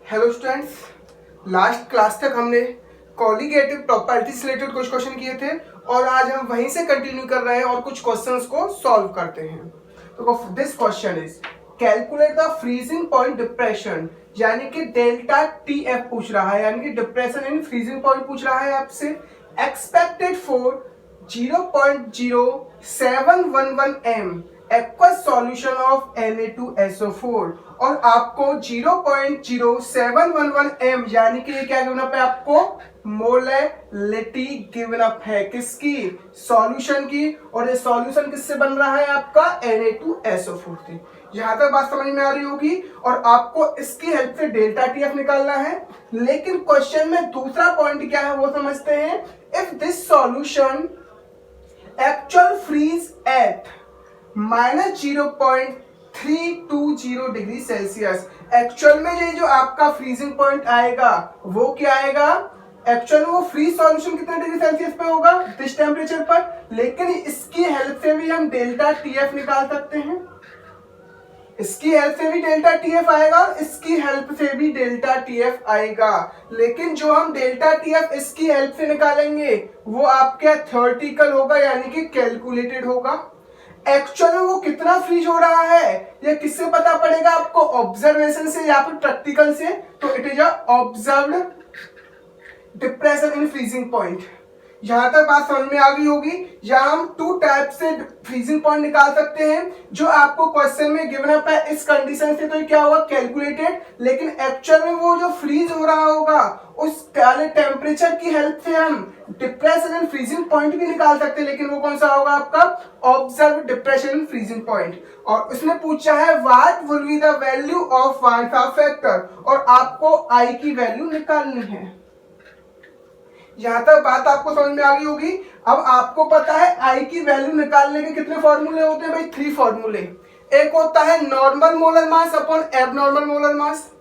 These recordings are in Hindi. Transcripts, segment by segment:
हेलो स्टूडेंट्स, लास्ट क्लास तक हमने कॉलिगेटिव प्रॉपर्टीज रिलेटेड कुछ क्वेश्चन किए थे और आज हम वहीं से कंटिन्यू कर रहे हैं और कुछ क्वेश्चंस को सॉल्व करते हैं। तो this question is calculate the freezing point depression, यानी कि डेल्टा टी एफ पूछ रहा है, यानी कि डिप्रेशन इन फ्रीजिंग पॉइंट पूछ रहा है आपसे। Expected for 0.0711 m aqueous solution of Na2SO4 और आपको 0.0711 m यानी कि ये क्या गिवन अप है, आपको मोलैलिटी गिवन अप है किसकी, सॉल्यूशन की। और ये सॉल्यूशन किससे बन रहा है, आपका Na2SO4 से। यहां तक बात समझ में आ रही होगी और आपको इसकी हेल्प से डेल्टा टीएफ निकालना है। लेकिन क्वेश्चन में दूसरा पॉइंट क्या है वो समझते हैं। If this solution actual freeze at -0.320 degree Celsius, actual में ये जो आपका फ्रीजिंग पॉइंट आएगा वो क्या आएगा, एक्चुअल में वो फ्रीज सॉल्यूशन कितने डिग्री सेल्सियस पे होगा, दिस टेम्परेचर पर। लेकिन इसकी हेल्प से भी हम डेल्टा टीएफ निकाल सकते हैं, इसकी हेल्प से भी डेल्टा टीएफ आएगा, इसकी हेल्प से भी डेल्टा टीएफ आएगा। लेकिन जो हम डेल्टा टीएफ इसकी हेल्प से निकालेंगे वो आपका थ्योरेटिकल होगा, यानी कि कैलकुलेटेड होगा। एक्चुअल में वो कितना फ्रीज हो रहा है ये किससे पता पड़ेगा, आपको ऑब्जर्वेशन से या फिर प्रैक्टिकल से। तो it is observed depression in freezing point. यहां तक बात समझ में आ गई होगी। यहां हम टू टाइप से फ्रीजिंग पॉइंट निकाल सकते हैं जो आपको क्वेश्चन में गिवन अप है इस कंडीशन से, तो क्या होगा कैलकुलेटेड। लेकिन एक्चुअल में वो जो फ्रीज हो रहा होगा उस वाले टेम्परेचर की हेल्प से हम डिप्रेशन इन फ्रीजिंग पॉइंट भी निकाल सकते हैं। लेकिन वो कौन सा होगा, आपका observe depression in freezing point. और उसने पूछा है what will be the value of वार्नसा फैक्टर, और आपको आई की वैल्यू निकालनी है। यहां तक बात आपको समझ में आ गई होगी। अब आपको पता है आई की वैल्यू निकालने के कितने फॉर्मूले होते हैं भाई, 3 फॉर्मूले। एक होता है normal molar mass upon abnormal molar mass,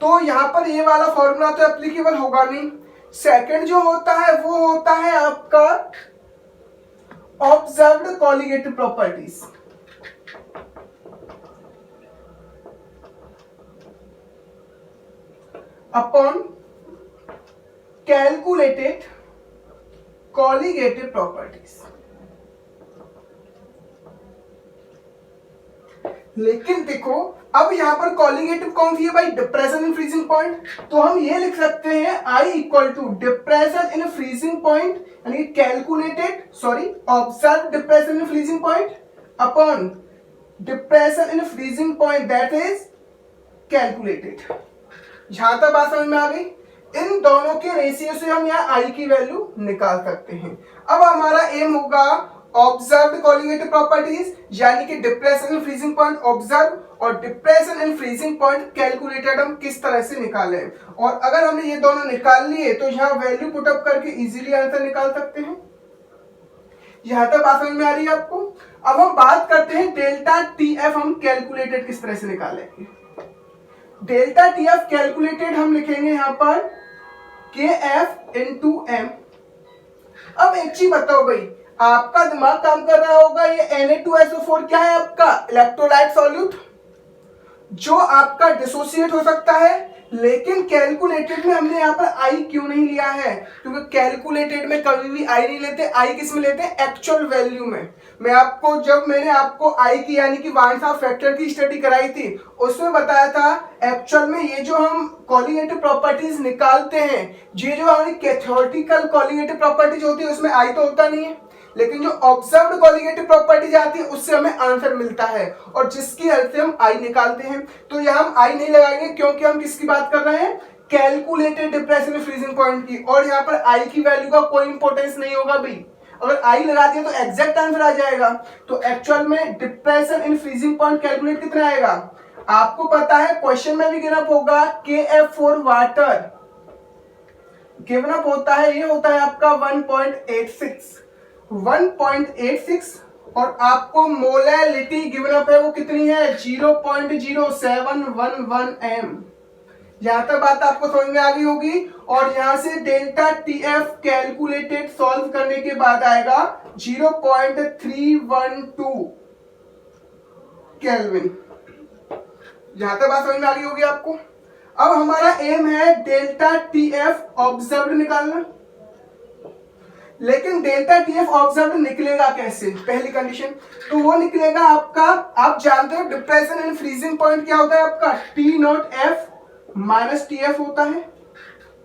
तो यहां पर ये वाला फॉर्मूला तो एप्लीकेबल होगा नहीं। सेकंड जो होता है वो होता है आपका observed colligative properties, upon calculated colligative properties. लेकिन देखो अब यहां पर कॉलिगेटिव कौन सी है भाई, डिप्रेशन इन फ्रीजिंग पॉइंट। तो हम ये लिख सकते हैं I equal to depression in freezing point, यानी observe depression in freezing point upon depression in freezing point that is calculated. यहां तक बात समझ में आ गई। इन दोनों के रेशियो से हम यहाँ I की वैल्यू निकाल सकते हैं। अब हमारा एम होगा ऑब्जर्व्ड कॉलिगेटिव प्रॉपर्टीज, यानी कि depression in freezing point observe और depression in freezing point calculated हम किस तरह से निकालें। और अगर हमने ये दोनों निकाल लिए तो यहाँ वैल्यू पुटअप करके इजीली आंसर निकाल सकते हैं। यहां तक बात समझ में आ रही है आपको। अब हम बात करते हैं डेल्टा टी एफ हम कैलकुलेटेड किस तरह से निकालेंगे। डेल्टा टी एफ कैलकुलेटेड हम लिखेंगे यहां पर के एफ इंटू एम। अब एक चीज बताओ भाई, आपका दिमाग काम कर रहा होगा, ये Na2SO4 क्या है, आपका इलेक्ट्रोलाइट सॉल्यूट जो आपका डिसोसिएट हो सकता है। लेकिन कैलकुलेटेड में हमने यहाँ पर आई क्यों नहीं लिया है, क्योंकि कैलकुलेटेड में कभी भी आई नहीं लेते। आई किस में लेते हैं, एक्चुअल वैल्यू में। मैंने आपको आई की यानी कि वार्नसा फैक्टर की स्टडी कराई थी उसमें बताया था एक्चुअल में ये जो हम कॉलिगेटिव प्रॉपर्टीज निकालते हैं, ये जो हमारी थ्योरेटिकल कॉलिगेटिव प्रॉपर्टीज होती है उसमें आई तो होता नहीं है। लेकिन जो ऑब्जर्व्ड कॉलिगेटिव प्रॉपर्टीज आती है उससे हमें आंसर मिलता है और जिसकी हेल्प से हम आई निकालते हैं। तो यहाँ हम आई नहीं लगाएंगे क्योंकि हम किसकी बात कर रहे हैं, calculated depression in freezing point की। और यहाँ पर आई की वैल्यू का कोई इंपॉर्टेंस नहीं होगा भाई, अगर आई लगा दिया तो एग्जैक्ट आंसर आ जाएगा। तो एक्चुअल में depression in freezing point calculate कितना आएगा, आपको पता है क्वेश्चन में भी गिवन अप होगा KF for water given up होता है, ये होता है आपका 1.86 और आपको मोलैलिटी गिवन अप है वो कितनी है 0.0711 m। यहां तक बात आपको समझ में आ गई होगी। और यहां से डेल्टा टीएफ कैलकुलेटेड सॉल्व करने के बाद आएगा 0.312 केल्विन। यहां तक बात समझ में आ गई होगी आपको। अब हमारा एम है डेल्टा टी एफ ऑब्जर्व निकालना, लेकिन डेल्टा टी एफ ऑब्जर्व निकलेगा कैसे? पहली कंडीशन तो वो निकलेगा आपका, आप जानते हो डिप्रेशन एंड फ्रीजिंग पॉइंट क्या होता है आपका, T not F minus T F होता है।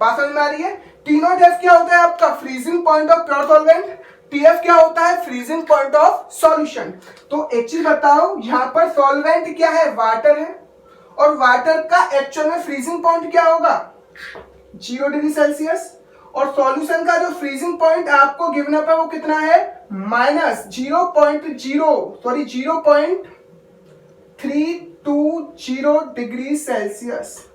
बात समझ में आ रही है? टी नॉट एफ क्या होता है आपका, freezing point of pure solvent, T F क्या होता है, फ्रीजिंग पॉइंट ऑफ सॉल्यूशन। तो एक चीज बताओ, यहाँ पर सॉल्वेंट क्या है, वाटर है, और वाटर का एक्चुअल में फ्रीजिंग पॉइंट क्या होगा, 0 डिग्री सेल्सियस, और सॉल्यूशन का जो फ्रीजिंग पॉइंट आपको गिवन अप है वो कितना है, माइनस 0.320 डिग्री सेल्सियस।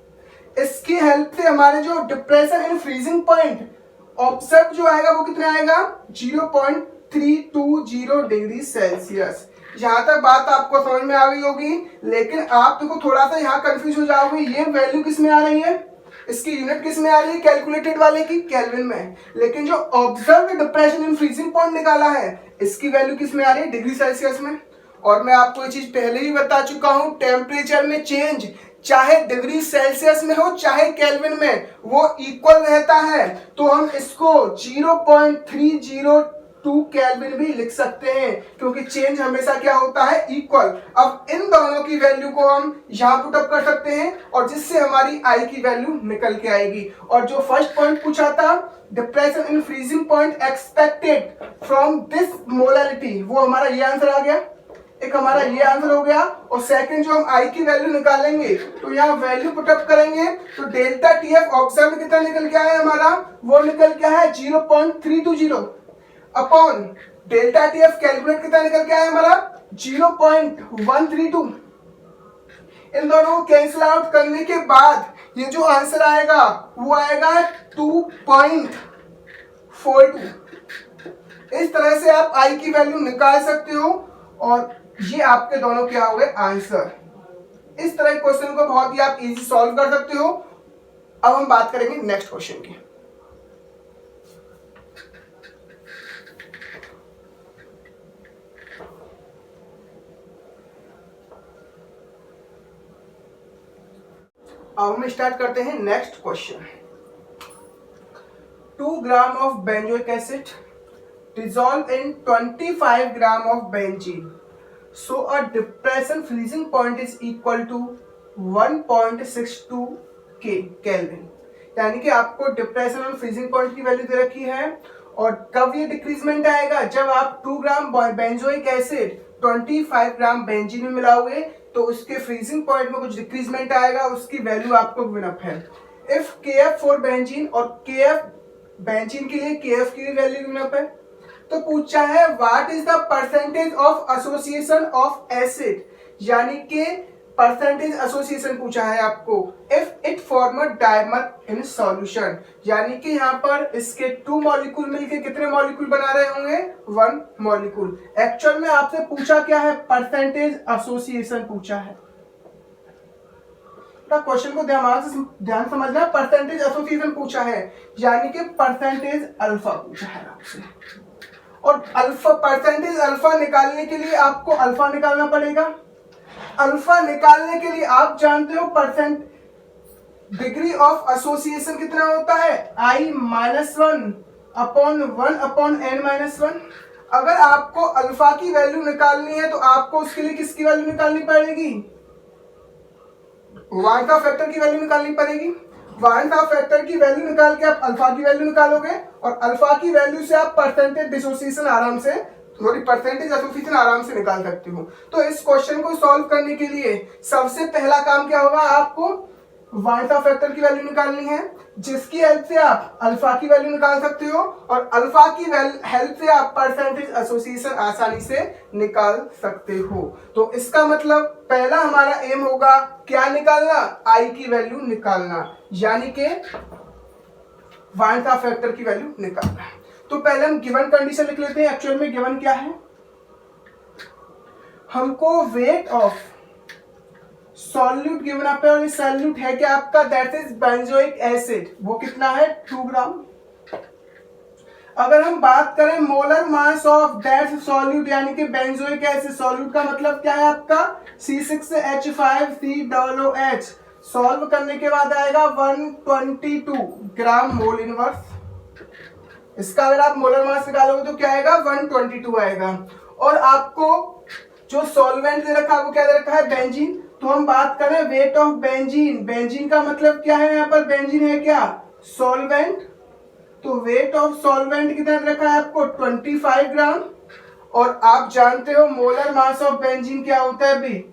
इसकी हेल्प से हमारे जो depression and freezing point observe जो आएगा वो कितना आएगा, 0.320 डिग्री सेल्सियस। यहां तक बात आपको समझ में आ गई होगी, लेकिन आप देखो थोड़ा सा यहाँ कंफ्यूज हो जाओगे, ये वैल्यू किस में आ रही है, इसकी यूनिट किस में आ रही है, कैलकुलेटेड वाले की केल्विन में, लेकिन जो observe depression in freezing point निकाला है इसकी वैल्यू किस में आ रही है, डिग्री सेल्सियस में। और मैं आपको ये चीज पहले ही बता चुका हूं, टेम्परेचर में चेंज चाहे डिग्री सेल्सियस में हो चाहे केल्विन में, वो इक्वल रहता है। तो हम इसको 0.302 केल्विन भी लिख सकते हैं, क्योंकि चेंज हमेशा क्या होता है, इक्वल। अब इन दोनों की वैल्यू को हम यहां पुट अप कर सकते हैं, और जिससे हमारी आई की वैल्यू निकल के आएगी। और जो फर्स्ट पॉइंट पूछा था, depression in freezing point expected from this molarity, वो हमारा ये आंसर आ गया, एक हमारा ये आंसर हो गया। और सेकंड जो हम आई की वैल्यू निकालेंगे तो यहाँ वैल्यू पुटअप करेंगे, तो डेल्टा टी एफ ऑब्जर्व कितना निकल के आया हमारा, वो निकल के है 0.320 upon delta T F calculate कितना निकल के आया हमारा, 0.132। इन दोनों को कैंसिल आउट करने के बाद ये जो आंसर आएगा वो आएगा 2.42। इस तरह से आप आई की वैल्यू निकाल सकते हो, और ये आपके दोनों क्या हो गए आंसर। इस तरह के क्वेश्चन को बहुत ही आप इजी सॉल्व कर सकते हो। अब हम बात करेंगे नेक्स्ट क्वेश्चन की। अब हम स्टार्ट करते हैं next question. 2 gram of benzoic acid dissolved in 25 gram of benzene, so a depression freezing point is equal to 1.62 Kelvin। यानी कि आपको डिप्रेशन और फ्रीजिंग पॉइंट की वैल्यू दे रखी है, और कब ये डिक्रीजमेंट आएगा, जब आप 2 ग्राम बेंजोइक एसिड 25 ग्राम बेंजीन में मिलाओगे तो उसके फ्रीजिंग पॉइंट में कुछ डिक्रीजमेंट आएगा, उसकी वैल्यू आपको गिवन अप है। इफ KF फॉर बेंजीन और KF बेंजीन के लिए KF की वैल्यू गिवन अप है, तो पूछा है what is the percentage of association of acid, यानी कि परसेंटेज एसोसिएशन पूछा है आपको if it form a dimer in solution, यानी कि यहाँ पर इसके 2 मॉलिक्यूल मिलके कितने मॉलिक्यूल बना रहे होंगे, 1 मॉलिक्यूल। एक्चुअल में आपसे पूछा क्या है, परसेंटेज एसोसिएशन पूछा है। क्वेश्चन को ध्यान समझना, परसेंटेज एसोसिएशन पूछा है, यानी कि परसेंटेज अल्फा पूछा है आपसे। और अल्फा, परसेंटेज अल्फा निकालने के लिए आपको अल्फा निकालना पड़ेगा। अल्फा निकालने के लिए आप जानते हो परसेंट डिग्री ऑफ एसोसिएशन कितना होता है, I-1 अपॉन 1 अपॉन n-1। अगर आपको अल्फा की वैल्यू निकालनी है तो आपको उसके लिए किसकी वैल्यू निकालनी पड़ेगी, वांटा फैक्टर की वैल्यू निकालनी पड़ेगी। वांटा फैक्टर की वैल्यू निकाल के आप अल्फा की वैल्यू निकालोगे, और अल्फा की वैल्यू से आप परसेंटेज डिसोसिएशन आराम से, परसेंटेज एसोसिएशन आराम से निकाल सकते हो। तो इस क्वेश्चन को सॉल्व करने के लिए सबसे पहला काम क्या होगा, आपको वांटा फैक्टर की वैल्यू निकालनी है, जिसकी हेल्प से आप अल्फा की वैल्यू निकाल सकते हो, और अल्फा की हेल्प से आप परसेंटेज एसोसिएशन आसानी से निकाल सकते हो। तो इसका मतलब पहला हमारा एम होगा क्या निकालना, आई की वैल्यू निकालना, यानी कि वांटा फैक्टर की वैल्यू निकालना। तो पहले हम गिवन कंडीशन लिख लेते हैं। एक्चुअल में गिवन क्या है, हमको weight of solute given up है, और ये सॉल्यूट है क्या आपका, दैट इज बेंजोइक एसिड, वो कितना है 2 ग्राम। अगर हम बात करें molar mass of that solute, यानी कि बेंजोइक एसिड, सॉल्यूट का मतलब क्या है आपका C6H5COOH, सॉल्व करने के बाद आएगा 122 ग्राम मोल इनवर्स। इसका अगर आप मोलर मास निकालोगे तो क्या आएगा, 122 आएगा। और आपको जो सॉल्वेंट दे रखा है वो क्या दे रखा है, बेंजीन। तो हम बात करें वेट ऑफ बेंजीन, बेंजीन का मतलब क्या है, यहाँ पर बेंजीन है क्या, सॉल्वेंट। तो वेट ऑफ सॉल्वेंट कितना दे रखा है आपको, 25 ग्राम। और आप जानते हो मोलर मास ऑफ बेंजीन क्या होता है भी,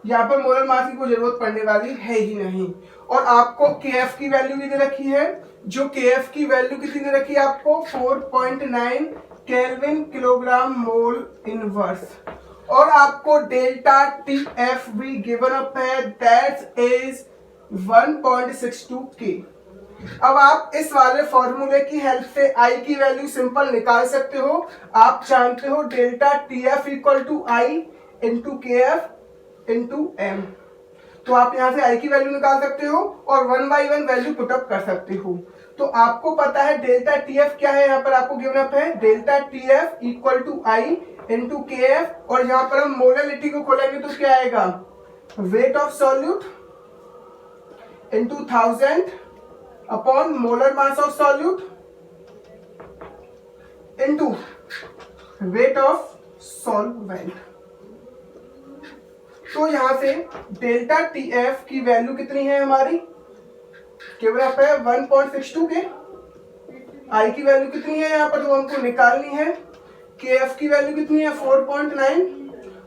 यहाँ पर मोलर मास की कोई जरूरत पड़ने वाली है ही नहीं। और आपको KF की वैल्यू भी दे रखी है, जो KF की वैल्यू कितनी दे रखी है आपको, 4.9 केल्विन किलोग्राम मोल इनवर्स। और आपको डेल्टा TF भी गिवन अप है, दैट इज 1.62 K। अब आप इस वाले फॉर्मूले की हेल्प से I की वैल्यू सिंपल निकाल सकते हो। आप जानते हो delta TF equal to I into KF into M। तो आप यहाँ से I की वैल्यू निकाल सकते हो और 1 by 1 वैल्यू पुटअप कर सकते हो। तो आपको पता है डेल्टा TF क्या है, यहाँ पर आपको गिवन अप है delta TF equal to I into KF। और यहाँ पर हम मोलरिटी को खोलेंगे तो क्या आएगा, weight of solute into 1000 upon molar mass of solute into weight of solvent. तो यहां से डेल्टा TF की वैल्यू कितनी है हमारी, केवल यहाँ पे 1.62 के। I की वैल्यू कितनी है यहाँ पर, तो हमको निकालनी है। KF की वैल्यू कितनी है, 4.9।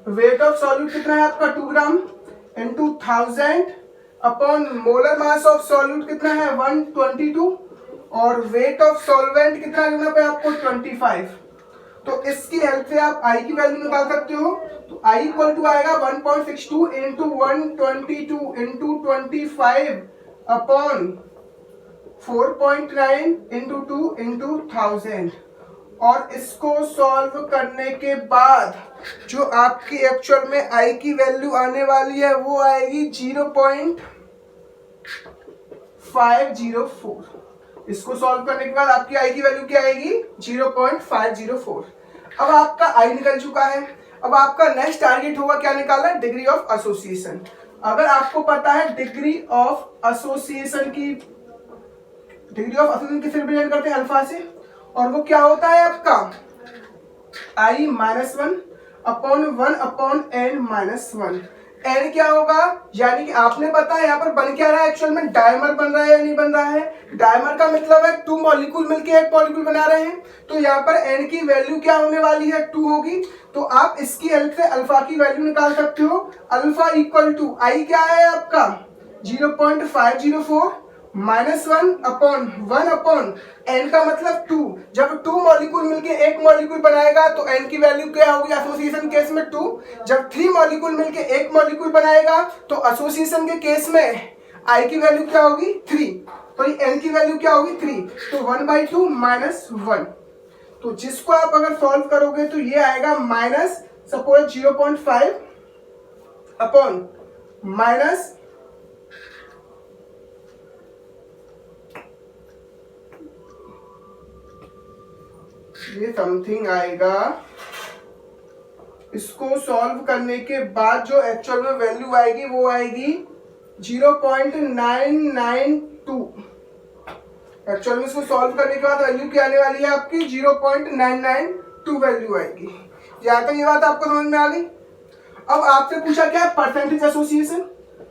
वेट ऑफ सॉल्यूट कितना है आपका, 2 gram into 1000 upon molar mass of solute कितना है, 122। और वेट ऑफ सॉल्वेंट कितना है पे आपको, 25। तो इसकी हेल्प से आप I की वैल्यू निकाल सकते हो। तो I इक्वल टू आएगा 1.62 into 122 into 25 upon 4.9 into 2 into 1000। और इसको सॉल्व करने के बाद जो आपकी एक्चुअल में I की वैल्यू आने वाली है वो आएगी 0.504। इसको सॉल्व करने के बाद आपकी I की वैल्यू क्या आएगी, 0.504। अब आपका I निकल चुका है। अब आपका नेक्स्ट टारगेट होगा क्या निकालना, डिग्री ऑफ एसोसिएशन। अगर आपको पता है डिग्री ऑफ एसोसिएशन किससे रिप्रेजेंट करते हैं, अल्फा से। और वो क्या होता है आपका I-1 upon 1 upon n-1। n क्या होगा, यानी कि आपने पता है यहाँ पर बन क्या रहा है, एक्चुअल में डायमर बन रहा है या नहीं बन रहा है। डायमर का मतलब है 2 मॉलिक्यूल मिलके एक मॉलिक्यूल बना रहे हैं। तो यहाँ पर n की वैल्यू क्या होने वाली है, 2 होगी। तो आप इसकी हेल्प से अल्फा की वैल्यू निकाल सकते हो। अल्फा इक्वल टू I क्या है आपका, 0.504 -1 अपॉन 1 अपॉन n का मतलब 2। जब 2 मॉलिक्यूल मिलके एक मॉलिक्यूल बनाएगा तो n की वैल्यू क्या होगी एसोसिएशन केस में 2। जब 3 मॉलिक्यूल मिलके एक मॉलिक्यूल बनाएगा तो एसोसिएशन के केस में I की वैल्यू क्या होगी, 3। तो n की वैल्यू क्या होगी, 3। तो 1/2 -1। तो जिसको आप अगर सॉल्व करोगे तो ये आएगा माइनस सपोज 0.5 अपॉन माइनस ये समथिंग आएगा। इसको सॉल्व करने के बाद जो एक्चुअल में वैल्यू आएगी वो आएगी 0.992। एक्चुअल में इसको सॉल्व करने के बाद वैल्यू क्या आने वाली है आपकी, 0.992 वैल्यू आएगी। यहाँ तक ये बात आपको समझ में आ गई। अब आपसे पूछा क्या है, परसेंटेज एसोसिएशन।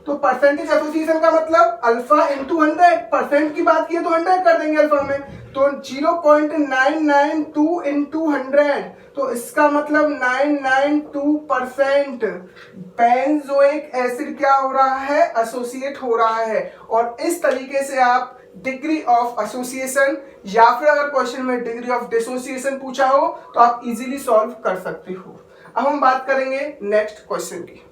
तो परसेंटेज एसोसिएशन का मतलब अल्फा इंटू 100%। की बात की है तो 100 कर देंगे अल्फा में। तो 0.992 इंटू 100, तो इसका मतलब 992% बेंजोइक एसिड क्या हो रहा है, एसोसिएट हो रहा है। और इस तरीके से आप डिग्री ऑफ एसोसिएशन या फिर अगर क्वेश्चन में डिग्री ऑफ डिसोसिएशन पूछा हो तो आप इजीली सॉल्व कर सकते हो। अब हम बात करेंगे नेक्स्ट क्वेश्चन की।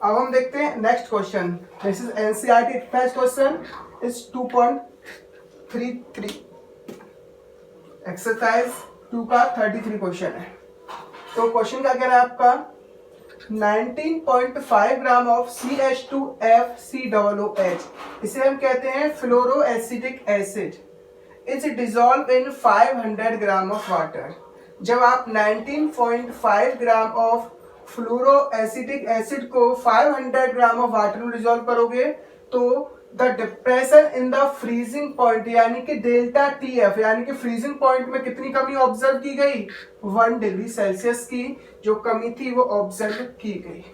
अब हम देखते हैं next question. This is NCERT first question is 2.33 exercise 2 का 33 क्वेश्चन है। तो क्वेश्चन क्या कह रहा है आपका, 19.5 ग्राम ऑफ CH2FCOOH, इसे हम कहते हैं fluoro acetic acid, is dissolve in 500 gram of water. जब आप 19.5 ग्राम ऑफ फ्लोरोएसिटिक एसिड को 500 ग्राम ऑफ वाटर में डिजॉल्व करोगे तो the depression in the freezing point यानी कि डेल्टा टी एफ यानी कि फ्रीजिंग पॉइंट में कितनी कमी ऑब्जर्व की गई, 1 डिग्री सेल्सियस की जो कमी थी वो ऑब्जर्व की गई।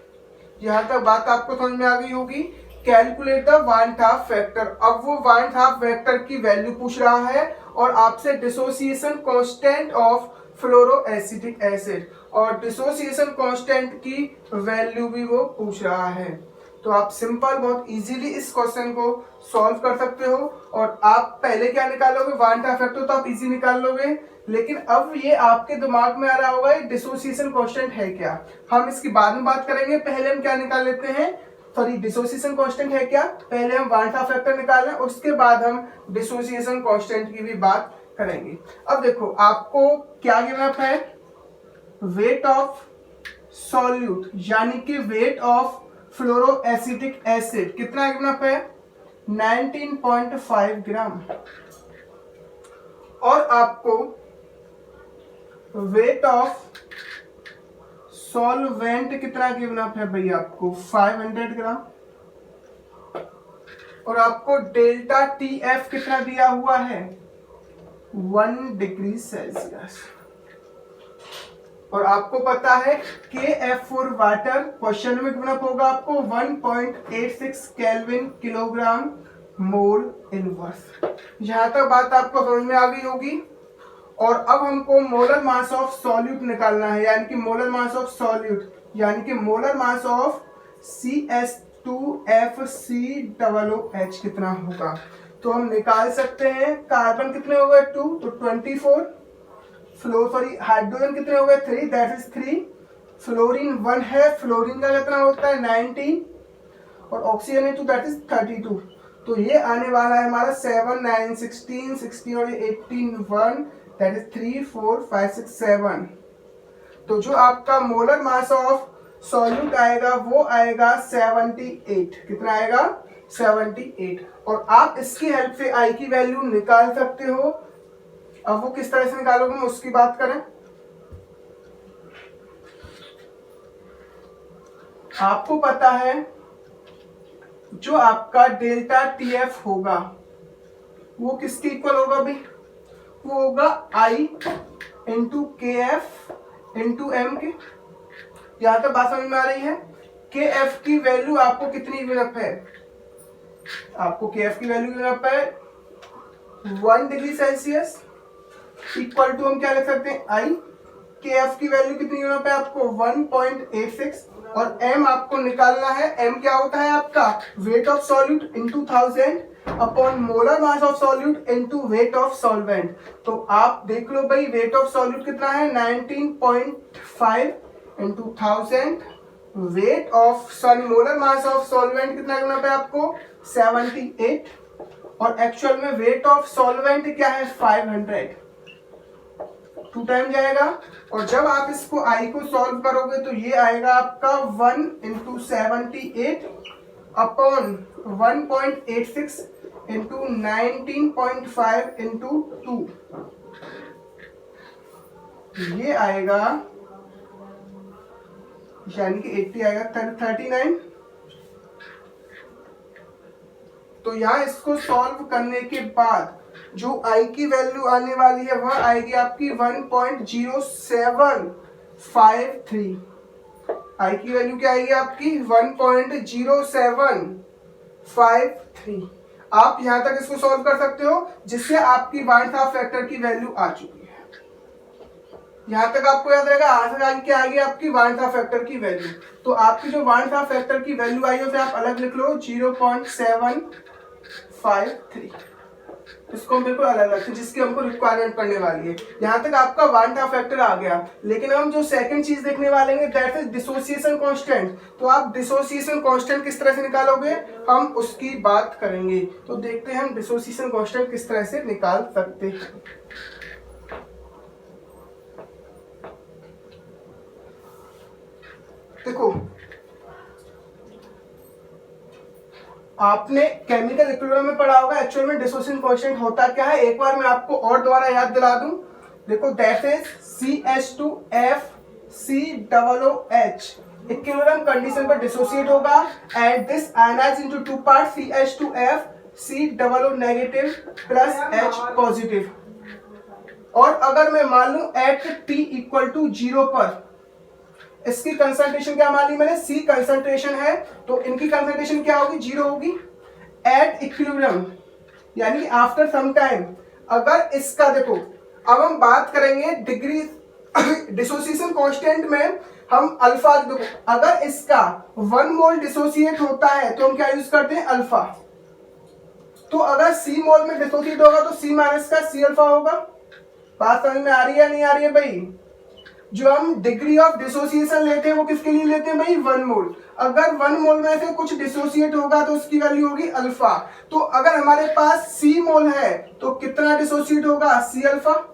यहां तक बात आपको समझ में आ गई होगी। Calculate the one half factor. अब वो वन हाफ फैक्टर की वैल्यू पूछ रहा है और आपसे dissociation constant of fluoroacetic acid और डिसोसिएशन कांस्टेंट की वैल्यू भी वो पूछ रहा है। तो आप सिंपल बहुत इजीली इस क्वेश्चन को सॉल्व कर सकते हो। और आप पहले क्या निकालोगे, वन हाफ फैक्टर तो आप इजी निकाल लोगे, लेकिन अब ये आपके दिमाग में आ रहा होगा डिसोसिएशन कांस्टेंट है क्या। हम इसकी बाद में बात करेंगे, पहले हम क्या निकाल लेते हैं, सॉरी डिसोसिएशन कांस्टेंट है क्या, पहले हम वन हाफ फैक्टर निकालें उसके बाद हम डिसोसिएशन कांस्टेंट की भी बात करेंगे। अब देखो आपको क्या गिवन अप है, वेट ऑफ सॉल्यूट यानी कि वेट ऑफ फ्लोरोएसिटिक एसिड कितना गिवन अप है, 19.5 ग्राम। और आपको वेट ऑफ सॉल्वेंट कितना गिवन अप है भैया, आपको 500 ग्राम। और आपको डेल्टा टी एफ कितना दिया हुआ है, 1 डिग्री सेल्सियस। और आपको पता है के एफ फॉर वाटर क्वेश्चन में कितना होगा आपको 1.86 केल्विन किलोग्राम मोल इनवर्स। यहां तक बात आपको समझ में आ गई होगी। और अब हमको मोलर मास ऑफ सॉल्यूट निकालना है, यानी कि मोलर मास ऑफ सॉल्यूट यानी कि मोलर मास ऑफ CH2FCOOH कितना होगा। तो हम निकाल सकते हैं, कार्बन कितने हो गए 2 तो 24, हाइड्रोजन कितने हो गए 3 दैट इज 3, फ्लोरीन 1 है, फ्लोरीन का कितना होता है 19 और ऑक्सीजन है 2 दैट इज 32। तो ये आने वाला है हमारा 7 9 16 16 और 18 1 दैट इज 3 4 5 6 7। तो जो आपका मोलर मास ऑफ सॉल्यूट आएगा वो आएगा 78। कितना आएगा 78। और आप इसकी हेल्प से आई की वैल्यू निकाल सकते हो। अब वो किस तरह से निकालोगे हम उसकी बात करें। आपको पता है जो आपका डेल्टा टी एफ होगा वो किसके इक्वल होगा भाई, वो होगा आई इंटू के एफ इंटू एम के। यहां तक बात समझ में आ रही है। के एफ की वैल्यू आपको कितनी गिनअप है, आपको के एफ की वैल्यू गिनअप है 1 डिग्री सेल्सियस इक्वल टू हम क्या लिख सकते हैं आई, के एफ की वैल्यू कितनी गिनअप है आपको 1.86 और एम आपको निकालना है। एम क्या होता है आपका weight of solute into 1000 upon molar mass of solute into weight of solvent. तो आप देख लो भाई वेट ऑफ सॉल्यूट कितना है 19.5 into 1000, weight of sorry molar mass of solvent कितना करना है आपको 78 और एक्चुअल में वेट ऑफ सॉल्वेंट क्या है 500, 2 टाइम जाएगा। और जब आप इसको आई को सॉल्व करोगे तो ये आएगा आपका 1 इंटू 78 अपॉन 1.86 इंटू 19.5 इंटू 2, ये आएगा यानी कि 80 आएगा 39। तो यहां इसको सॉल्व करने के बाद जो आई की वैल्यू आने वाली है वह आएगी आपकी 1.0753। आई की वैल्यू क्या आएगी आपकी 1.0753। आप यहां तक इसको सॉल्व कर सकते हो जिससे आपकी वन हाफ फैक्टर की वैल्यू आ चुकी है। यहां तक आपको याद रहेगा आगे क्या आएगी आपकी वन हाफ फैक्टर की वैल्यू। तो आपकी जो वन हाफ फैक्टर की वैल्यू आई है उसे आप अलग लिख लो 0.753। इसको हम बिल्कुल अलग रखते हैं जिसकी हमको रिक्वायरमेंट पड़ने वाली है। यहां तक आपका वन हाफ फैक्टर आ गया। लेकिन हम जो सेकंड चीज देखने वाले हैं दैट इज डिसोसिएशन कांस्टेंट। तो आप डिसोसिएशन कांस्टेंट किस तरह से निकालोगे हम उसकी बात करेंगे। तो देखते हैं हम डिसोसिएशन कांस्टेंट किस तरह से निकाल सकते हैं। देखो आपने केमिकल इक्विलिब्रियम में पढ़ा होगा एक्चुअल में डिसोसिएशन कांस्टेंट होता क्या है, एक बार मैं आपको और दोबारा याद दिला दूं। देखो that is CH2FCOOH equilibrium condition पर डिसोसिएट होगा and this ionize into two part CH2FCOO negative plus H positive. और अगर मैं मान लूं एट T इक्वल टू 0 पर इसकी कंसंट्रेशन क्या मान ली मैंने, C कंसंट्रेशन है तो इनकी कंसंट्रेशन क्या होगी, 0 होगी। एट इक्विलिब्रियम यानी आफ्टर सम टाइम अगर इसका देखो, अब हम बात करेंगे डिग्री डिसोसिएशन कांस्टेंट में हम अल्फा, देखो अगर इसका 1 मोल डिसोसिएट होता है तो हम क्या यूज करते हैं, अल्फा। तो अगर C मोल में डिसोसिएट होगा तो C माइनस का C अल्फा होगा। बात समझ में आ रही है नहीं आ रही है भाई? जो हम डिग्री ऑफ डिसोसिएशन लेते हैं वो किसके लिए लेते हैं भाई, 1 मोल। अगर 1 मोल में से कुछ डिसोसिएट होगा तो उसकी वैल्यू होगी अल्फा। तो अगर हमारे पास C मोल है तो कितना डिसोसिएट होगा, C alpha.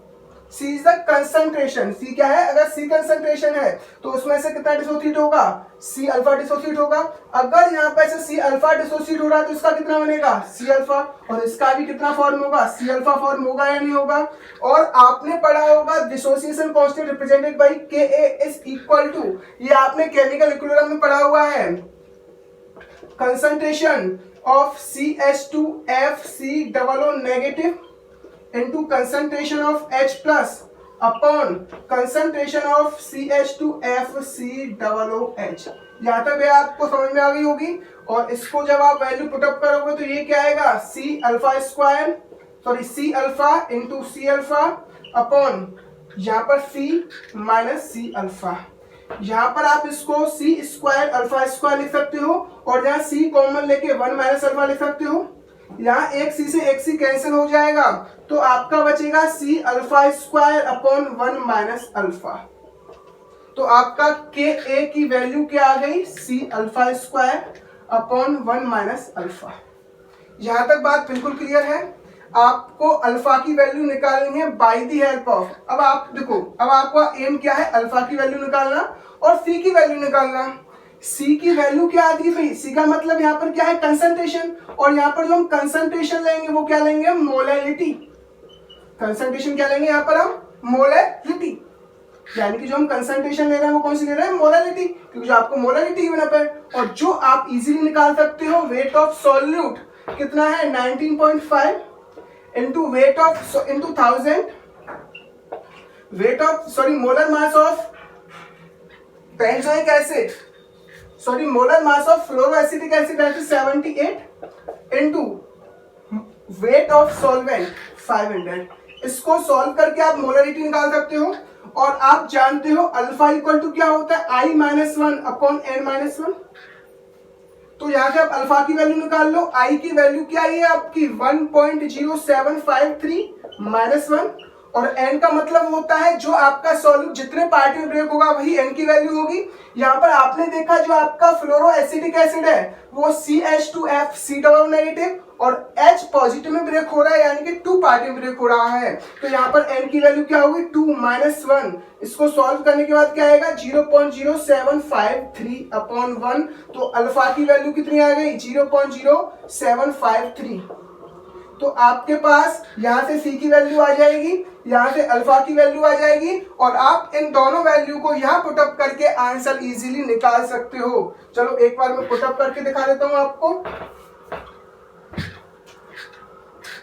C is the concentration, C क्या है, अगर C कंसंट्रेशन है तो उसमें से कितना डिसोसिएट होगा, C अल्फा डिसोसिएट होगा। अगर यहाँ पे से C अल्फा डिसोसिएट हो रहा है तो इसका कितना बनेगा, C अल्फा, और इसका भी कितना फॉर्म होगा, C अल्फा फॉर्म होगा या नहीं होगा। और आपने पढ़ा होगा dissociation constant represented by Ka is equal to, ये आपने केमिकल इक्विलिब्रियम में पढ़ा हुआ है, concentration of CH2FCOO negative into concentration of H plus upon concentration of CH2FCOOH। यहाँ तक भी आपको समझ में आ गई होगी। और इसको जब आप वैल्यू पुटअप करोगे तो ये क्या आएगा, C alpha square, sorry C alpha into C alpha upon यहाँ पर C माइनस C अल्फा। यहाँ पर आप इसको C स्क्वायर अल्फा स्क्वायर लिख सकते हो और यहाँ C कॉमन लेके 1 माइनस अल्फा लिख सकते हो। यहाँ एक C से एक C कैंसिल हो जाएगा तो आपका बचेगा C alpha square upon 1 minus alpha. तो आपका Ka की वैल्यू क्या आ गई, C alpha square upon 1 minus alpha. यहाँ तक बात बिल्कुल क्लियर है। आपको अल्फा की वैल्यू निकालनी है बाय द हेल्प ऑफ, अब आप देखो, अब आपका एम क्या है, अल्फा की वैल्यू निकालना और C की वैल्यू निकालना। C की वैल्यू क्या आती है भाई, C का मतलब यहाँ पर क्या है, कंसंट्रेशन, और यहाँ पर जो हम कंसंट्रेशन लेंगे वो क्या लेंगे, मोलैलिटी। कंसंट्रेशन क्या लेंगे यहाँ पर हम, मोलैलिटी, यानी कि जो हम कंसंट्रेशन ले रहे हैं वो कौन सी ले रहे हैं, मोलैलिटी, क्योंकि जो आपको मोलैलिटी बना पे। और जो आप इजीली निकाल सकते हो वेट ऑफ सॉल्यूट कितना है, 19.5 into weight of into 1000 weight of sorry molar mass of benzoic acid, sorry molar mass of fluoroacetic acid that is 78 into weight of solvent 500। इसको सॉल्व करके आप मोलरिटी निकाल सकते हो। और आप जानते हो अल्फा इक्वल टू क्या होता है, I minus 1 upon N minus 1। तो यहां से आप अल्फा की वैल्यू निकाल लो। I की वैल्यू क्या है आपकी 1.0753 माइनस 1, और N का मतलब होता है जो आपका सॉल्यूट जितने पार्ट में ब्रेक होगा वही N की वैल्यू होगी। यहाँ पर आपने देखा जो आपका फ्लोरोएसिटिक एसिड है वो CH2FCOO नेगेटिव और H पॉजिटिव में ब्रेक हो रहा है, यानी कि 2 पार्ट में ब्रेक हो रहा है। तो यहाँ पर N की वैल्यू क्या होगी, 2 माइनस 1। इसको सॉल्व करने के बाद क्या आएगा, 0.0753 अपॉन 1। तो अल्फा की वैल्यू कितनी आ गई, 0.0753। तो आपके पास यहाँ से C की वैल्यू आ जाएगी, यहाँ से अल्फा की वैल्यू आ जाएगी, और आप इन दोनों वैल्यू को यहाँ पुटअप करके आंसर इजीली निकाल सकते हो। चलो एक बार मैं पुटअप करके दिखा देता हूँ आपको।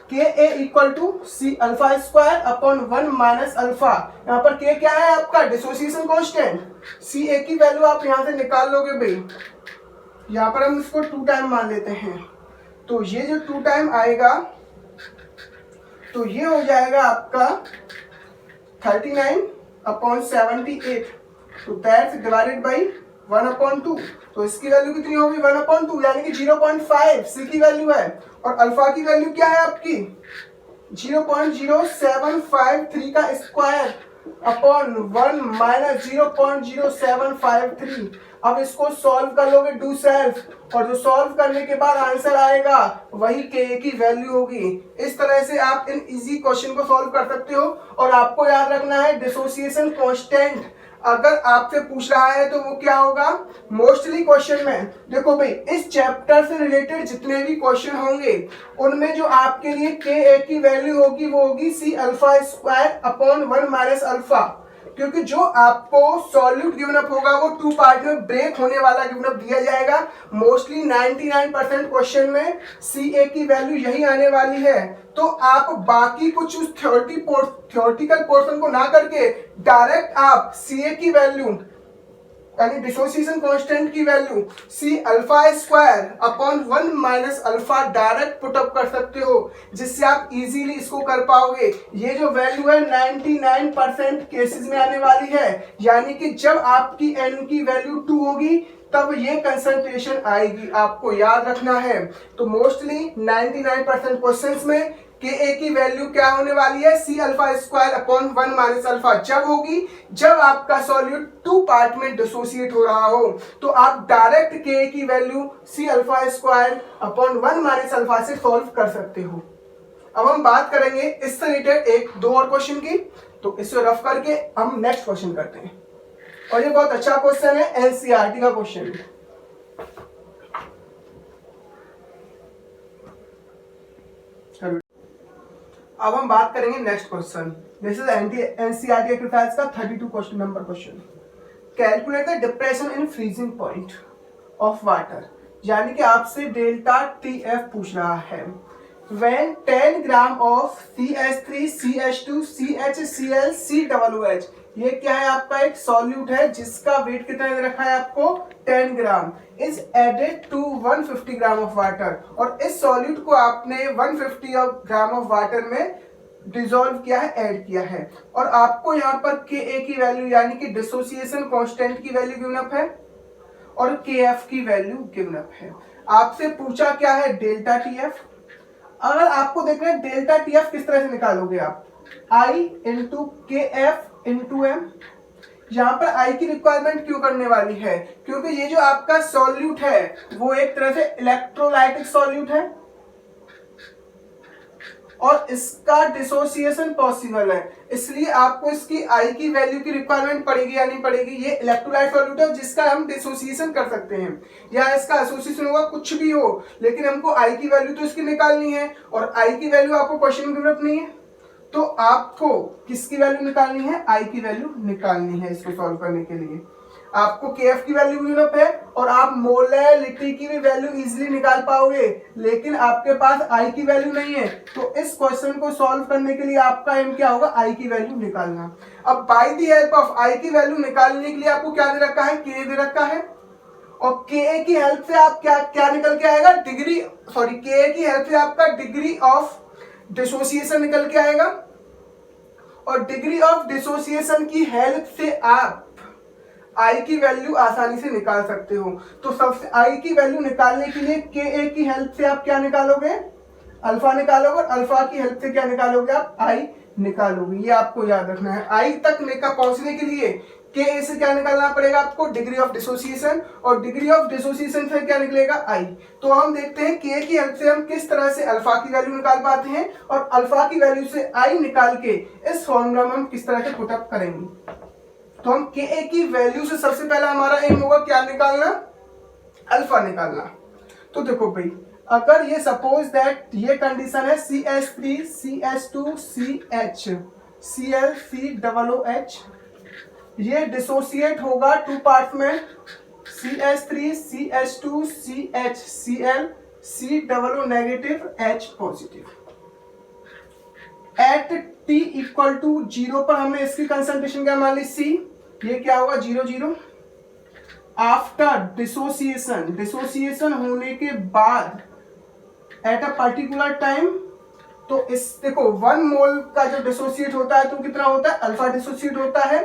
Ka equal to C alpha square upon 1 minus alpha. यहाँ पर K क्या है आपका, डिसोसिएशन कांस्टेंट। Ca की वैल्यू आप यहाँ से निकाल लोगे भाई, यहाँ पर हम इसको 2 टाइम मान लेते हैं। तो ये जो 2 टाइम आएगा तो ये हो जाएगा आपका 39 अपॉन 78, तो दैट्स डिवाइडेड बाई 1/2। तो इसकी वैल्यू कितनी होगी, 1/2, यानी कि 0.5 C की वैल्यू है। और अल्फा की वैल्यू क्या है आपकी 0.0753 का स्क्वायर अपॉन 1 माइनस 0.0753। अब इसको सॉल्व कर लोगे डू सेल्फ, और जो सॉल्व करने के बाद आंसर आएगा वही Ka की वैल्यू होगी। इस तरह से आप इन इजी क्वेश्चन को सॉल्व कर सकते हो। और आपको याद रखना है डिसोसिएशन कांस्टेंट अगर आपसे पूछ रहा है तो वो क्या होगा, मोस्टली क्वेश्चन में देखो भाई इस चैप्टर से रिलेटेड जितने भी क्वेश्चन होंगे उनमें जो आपके लिए के ए की वैल्यू होगी वो होगी C alpha square upon 1 minus alpha, क्योंकि जो आपको सॉल्यूट गिवन अप होगा वो टू पार्ट में ब्रेक होने वाला गिवन अप दिया जाएगा। मोस्टली 99% क्वेश्चन में सी ए की वैल्यू यही आने वाली है। तो आप बाकी कुछ उस थ्योरेटिकल पोर्शन को ना करके डायरेक्ट आप सी ए की वैल्यू यानी डिसोसिएशन कांस्टेंट की value C alpha square upon 1 minus alpha direct put up कर सकते हो, जिससे आप इजीली इसको कर पाओगे। ये जो वैल्यू है 99% केसेस में आने वाली है, यानी कि जब आपकी n की वैल्यू 2 होगी तब ये कंसंट्रेशन आएगी, आपको याद रखना है। तो मोस्टली 99% क्वेश्चंस में के ए की वैल्यू क्या होने वाली है, C alpha square upon 1 minus alpha जब होगी जब आपका सॉल्यूट टू पार्ट में डिसोसिएट हो रहा हो। तो आप डायरेक्ट के ए की value C alpha square upon 1 minus alpha से सॉल्व कर सकते हो। अब हम बात करेंगे इससे रिलेटेड एक दो और क्वेश्चन की, तो इसे रफ करके हम नेक्स्ट क्वेश्चन करते हैं। और ये बहुत अच्छा क्वेश्चन है, एनसीईआरटी का क्वेश्चन है। अब हम बात करेंगे next question, this is NCERT exercise का 32 question number question. Calculate the depression in freezing point of water, यानी कि आपसे डेल्टा टीएफ पूछ रहा है। When 10 gram of CH3 CH2 CHCl COOH, ये क्या है आपका एक सॉल्यूट है जिसका वेट कितना दे रखा है आपको 10 gram, is added to 150 gram of water, और इस सॉल्यूट को आपने 150 ग्राम ऑफ वाटर में डिसॉल्व किया है, ऐड किया है, और आपको यहाँ पर के ए की वैल्यू यानी कि डिसोसिएशन कांस्टेंट की वैल्यू गिवन अप है और के एफ की वैल्यू गिवन अप है। आपसे पूछा क्या है, डेल्टा टी एफ। अगर आपको देखना है डेल्टा टी एफ किस तरह से निकालोगे आप, आई इंटू के एफ इंटू एम। यहाँ पर आई की रिक्वायरमेंट क्यों करने वाली है, क्योंकि ये जो आपका सॉल्यूट है वो एक तरह से इलेक्ट्रोलाइटिक सॉल्यूट है और इसका डिसोसिएशन पॉसिबल है, इसलिए आपको इसकी आई की वैल्यू की रिक्वायरमेंट पड़ेगी या नहीं पड़ेगी। ये इलेक्ट्रोलाइट सॉल्यूट है जिसका हम डिसोसिएशन कर सकते हैं, या इसका एसोसिएशन होगा कुछ भी हो, लेकिन हमको आई की वैल्यू तो इसकी निकालनी है, और आई की वैल्यू आपको क्वेश्चन में जरूरत नहीं है, तो आपको किसकी वैल्यू निकालनी है, आई की वैल्यू निकालनी है। इसको सॉल्व करने के लिए आपको केएफ की वैल्यू गिवन है और आप मोलैलिटी की भी वैल्यू इजीली निकाल पाओगे, लेकिन आपके पास आई की वैल्यू नहीं है। तो इस क्वेश्चन को सॉल्व करने के लिए आपका एम क्या होगा, आई की वैल्यू निकालना। अब बाय द हेल्प ऑफ आई की वैल्यू निकालने के लिए आपको क्या दे रखा है, के दे रखा है, और के की हेल्प से आप क्या निकल के आएगा, डिग्री, सॉरी के की हेल्प से आपका डिग्री ऑफ डिसोसिएशन निकल के आएगा, और डिग्री ऑफ डिसोसिएशन की हेल्प से आप आई की वैल्यू आसानी से निकाल सकते हो। तो सबसे आई की वैल्यू निकालने के लिए के ए की हेल्प से आप क्या निकालोगे, अल्फा निकालोगे, और अल्फा की हेल्प से क्या निकालोगे, आप आई निकालोगे। ये आपको याद रखना है। आई तक पहुंचने के लिए के ए से क्या निकालना पड़ेगा आपको, डिग्री ऑफ डिसोसिएशन, और डिग्री ऑफ डिसोसिएशन से क्या निकलेगा, आई। तो हम देखते हैं के की हेल्प से हम किस तरह से अल्फा की वैल्यू निकाल पाते हैं, और अल्फा की वैल्यू से आई निकाल के इस फॉर्मूला में हम किस तरह से पुटअप करेंगे। तो हम के ए की वैल्यू से सबसे पहला हमारा एम होगा क्या निकालना, अल्फा निकालना। तो देखो भाई, अगर ये सपोज दैट ये कंडीशन है CH3 CH2 CH Cl COOH, ये डिसोसिएट होगा टू पार्ट में, CH3 CH2 CH Cl COO negative H positive. At T equal to 0 पर हमने इसकी कंसंट्रेशन क्या मान ली, C, ये क्या होगा 0 0। आफ्टर डिसोसिएशन, डिसोसिएशन होने के बाद एट अ पर्टिकुलर टाइम, तो इस देखो 1 मोल का जो डिसोसिएट होता है तो कितना होता है, अल्फा डिसोसिएट होता है।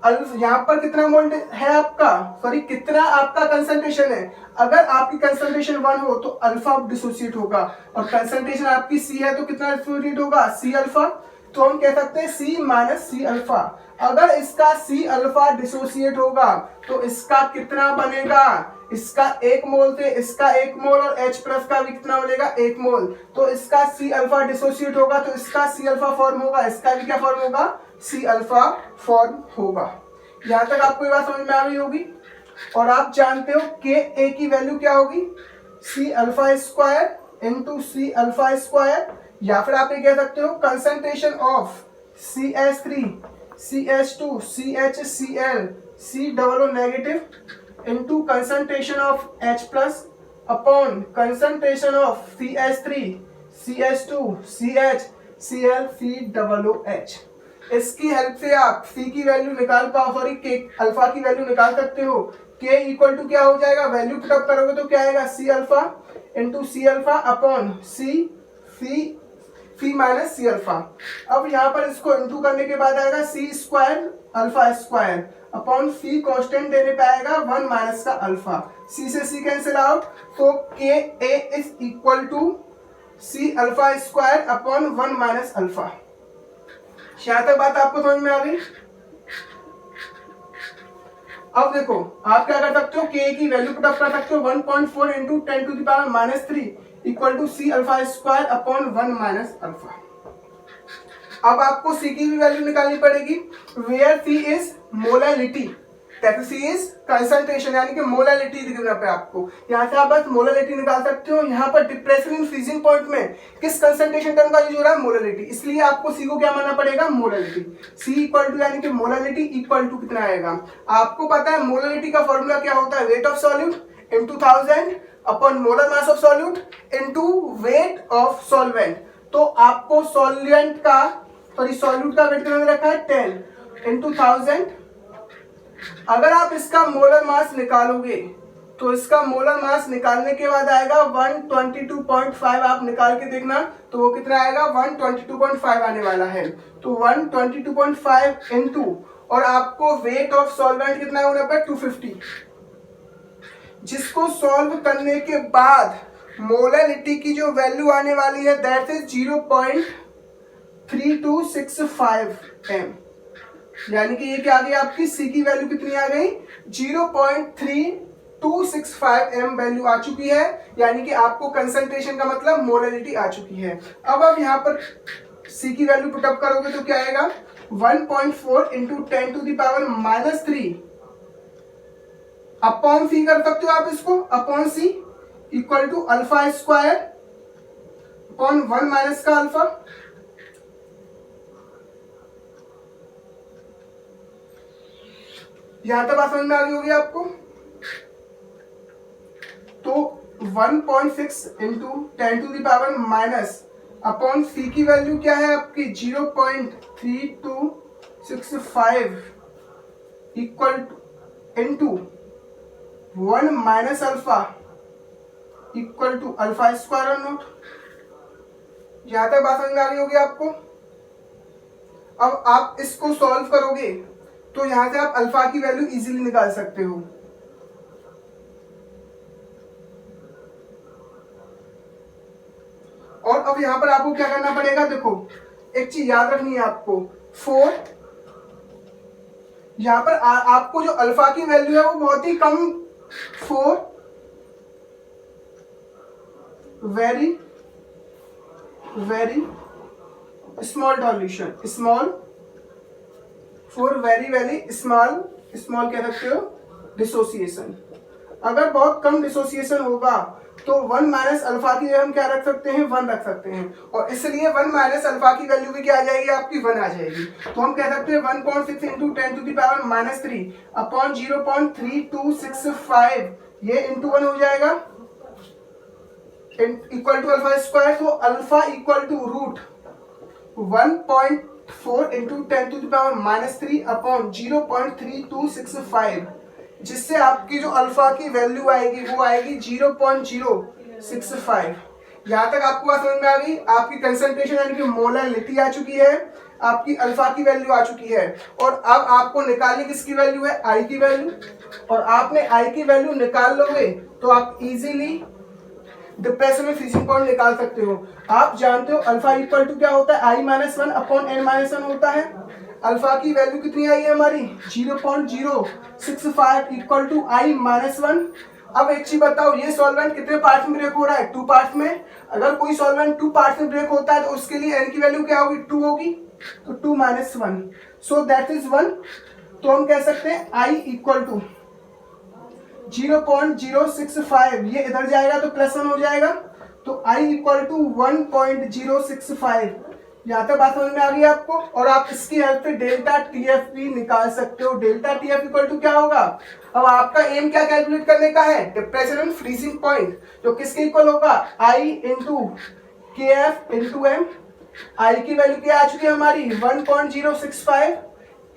यहाँ पर कितना मोल है आपका, सॉरी कितना आपका कंसंट्रेशन है, अगर आपकी कंसंट्रेशन 1 हो तो अल्फा डिसोसिएट होगा, और कंसंट्रेशन आपकी C है तो कितना डिसोसिएट होगा, C अल्फा। तो हम कह सकते हैं C माइनस C अल्फा। अगर इसका C अल्फा डिसोसिएट होगा तो इसका कितना बनेगा, इसका 1 मोल से इसका 1 मोल, और H प्लस का भी कितना बनेगा 1 मोल। तो इसका C अल्फा डिसोसिएट होगा तो इसका C अल्फा फॉर्म होगा, इसका भी क्या फॉर्म होगा, C अल्फा फॉर्म होगा। यहाँ तक आपको ये बात समझ में आ गई होगी। और आप जानते हो के ए की वैल्यू क्या होगी, सी अल्फा स्क्वायर इंटू सी अल्फा स्क्वायर, या फिर आप ये कह सकते हो concentration of CH3 CH2 CHCl C double O negative into concentration of H plus upon concentration of CH3 CH2 CHCl C double O H। इसकी हेल्प से आप C की वैल्यू निकाल पाओ, सॉरी के अल्फा की वैल्यू निकाल सकते हो। K इक्वल टू क्या हो जाएगा, वैल्यू पुटअप करोगे तो क्या आएगा, C अल्फा इंटू सी alpha upon c minus c alpha. अब यहाँ पर इसको इंटू करने के बाद आएगा C square alpha square upon C constant देने पे आएगा 1 माइनस का अल्फा, C से C कैंसिल आउट, तो Ka is equal to C alpha square upon 1 minus alpha. यहाँ तक बात आपको समझ में आ गई। अब देखो आप क्या कर सकते हो, के की वैल्यू पुटअप कर सकते हो 1.4 into 10 to the power -3 equal to C alpha square upon 1 minus alpha. अब आपको सी की भी वैल्यू निकालनी पड़ेगी, where C is molality, C is concentration, यानी कि मोलैलिटी दिख रहा है आपको। यहाँ से आप बस मोलैलिटी निकाल सकते हो। यहाँ पर डिप्रेशन इन फ्रीजिंग पॉइंट में किस कंसंट्रेशन टर्म का यूज हो रहा है, मोलैलिटी, इसलिए आपको सी को क्या मानना पड़ेगा, मोलैलिटी। सी इक्वल टू यानी कि मोलैलिटी इक्वल टू कितना आएगा, आपको पता है मोलैलिटी का फॉर्मूला क्या होता है, weight of solute into 1000 upon molar mass of solute into weight of solvent. तो आपको सॉल्वेंट का सॉल्यूट का वेट कितना रखा है 10 इंटू 1000। अगर आप इसका मोलर मास निकालोगे तो इसका मोलर मास निकालने के बाद आएगा 122.5, आप निकाल के देखना तो वो कितना आएगा 122.5 आने वाला है। तो 122.5 इंटू और आपको वेट ऑफ सॉल्वेंट कितना होना पर 250, जिसको सॉल्व करने के बाद मोलैलिटी की जो वैल्यू आने वाली है दैट इज 0.3265 m, यानी कि ये क्या आ गई आपकी सी की वैल्यू कितनी आ गई 0.3265 m वैल्यू आ चुकी है, यानी कि आपको कंसंट्रेशन का मतलब मोलैलिटी आ चुकी है। अब आप यहाँ पर सी की वैल्यू पुटअप करोगे तो क्या आएगा 1.4 into 10 to the power -3 upon c कर सकते हो आप इसको, upon c equal to alpha square upon 1 minus का अल्फा। यहां तक बात समझ में आ गई होगी आपको। तो 1.6 into 10 to the power minus upon c की वैल्यू क्या है आपकी 0.3265 equal to into 1 minus alpha equal to alpha square और नोट। यहां तक बात समझ में आ गई होगी आपको। अब आप इसको सॉल्व करोगे तो यहां से आप अल्फा की वैल्यू इजीली निकाल सकते हो। और अब यहां पर आपको क्या करना पड़ेगा, देखो एक चीज याद रखनी है आपको, 4 यहां पर आपको जो अल्फा की वैल्यू है वो बहुत ही कम, 4 very very small solution, small for very very small, small कह सकते हो डिसोसिएशन। अगर बहुत कम डिसोसिएशन होगा तो 1 माइनस अल्फा की हम क्या रख सकते हैं 1 रख सकते हैं, और इसलिए 1 माइनस अल्फा की वैल्यू भी क्या आ जाएगी आपकी 1 आ जाएगी। तो हम कह सकते हैं 1.6 into 10 to the power -3 upon 0.3265 ये इंटू 1 हो जाएगा इक्वल टू अल्फा स्क्वायर। तो alpha equal to root 1.4 into 10 to the power -3 upon 0.3265, जिससे आपकी जो अल्फा की वैल्यू आएगी वो आएगी 0.065। यहां तक आपको बात समझ में आ गई। आपकी कंसंट्रेशन यानी कि मोलैलिटी आ चुकी है, आपकी अल्फा की वैल्यू आ चुकी है, और अब आपको निकालनी किसकी वैल्यू है, आई की वैल्यू। और आपने आई की वैल्यू निकाल लोगे तो आप इजीली डिप्रेशन में फ्रीजिंग पॉइंट निकाल सकते हो। आप जानते हो अल्फा इक्वल टू क्या होता है, आई माइनस 1 अपॉन एन माइनस 1 होता है। अल्फा की वैल्यू कितनी आई है हमारी 0.065 इक्वल टू आई माइनस 1। अब एक चीज बताओ, ये सॉल्वेंट कितने पार्ट में ब्रेक हो रहा है, 2 पार्ट में। अगर कोई सॉल्वेंट 2 पार्ट में ब्रेक होता है तो उसके लिए एन की वैल्यू क्या होगी 2 होगी, तो 2 माइनस 1, सो दैट इज 1। तो हम कह सकते हैं I इक्वल टू 0.065, ये इधर जाएगा तो +1 हो जाएगा, तो I इक्वल टू 1.065। यहाँ तक बात समझ में आ गई आपको। और आप इसकी हेल्प से डेल्टा TF भी निकाल सकते हो। डेल्टा TF इक्वल टू क्या होगा? अब आपका एम क्या कैलकुलेट करने का है? डिप्रेशन एंड फ्रीजिंग पॉइंट, जो किसके इक्वल होगा? I into KF into M. I की वैल्यू क्या आ चुकी है हमारी? 1.065।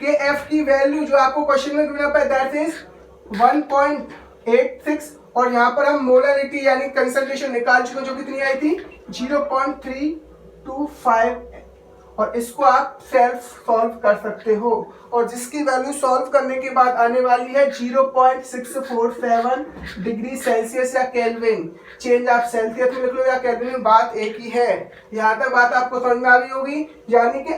KF की वैल्यू जो आपको क्वेश्चन में गिवन है दैट इज 1.86, और यहाँ पर हम मोलरिटी यानी कंसंट्रेशन निकाल चुके हैं जो कितनी आई थी? 0.325, और इसको आप सेल्फ सॉल्व कर सकते हो, और जिसकी वैल्यू सॉल्व करने के बाद आने वाली है 0.647 डिग्री सेल्सियस या केल्विन। चेंज आप सेल्सियस में लिख लो या केल्विन में, बात एक ही है। यहाँ तक बात आपको समझ में आ गई होगी। यानी कि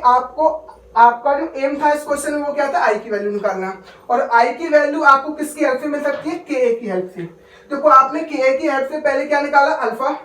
आपका जो एम था इस क्वेश्चन में वो क्या था? आई की वैल्यू निकालना, और आई की वैल्यू आपको किसकी हेल्प से मिल सकती है? के की हेल्प से। देखो आपने के की हेल्प से पहले क्या निकाला? अल्फा।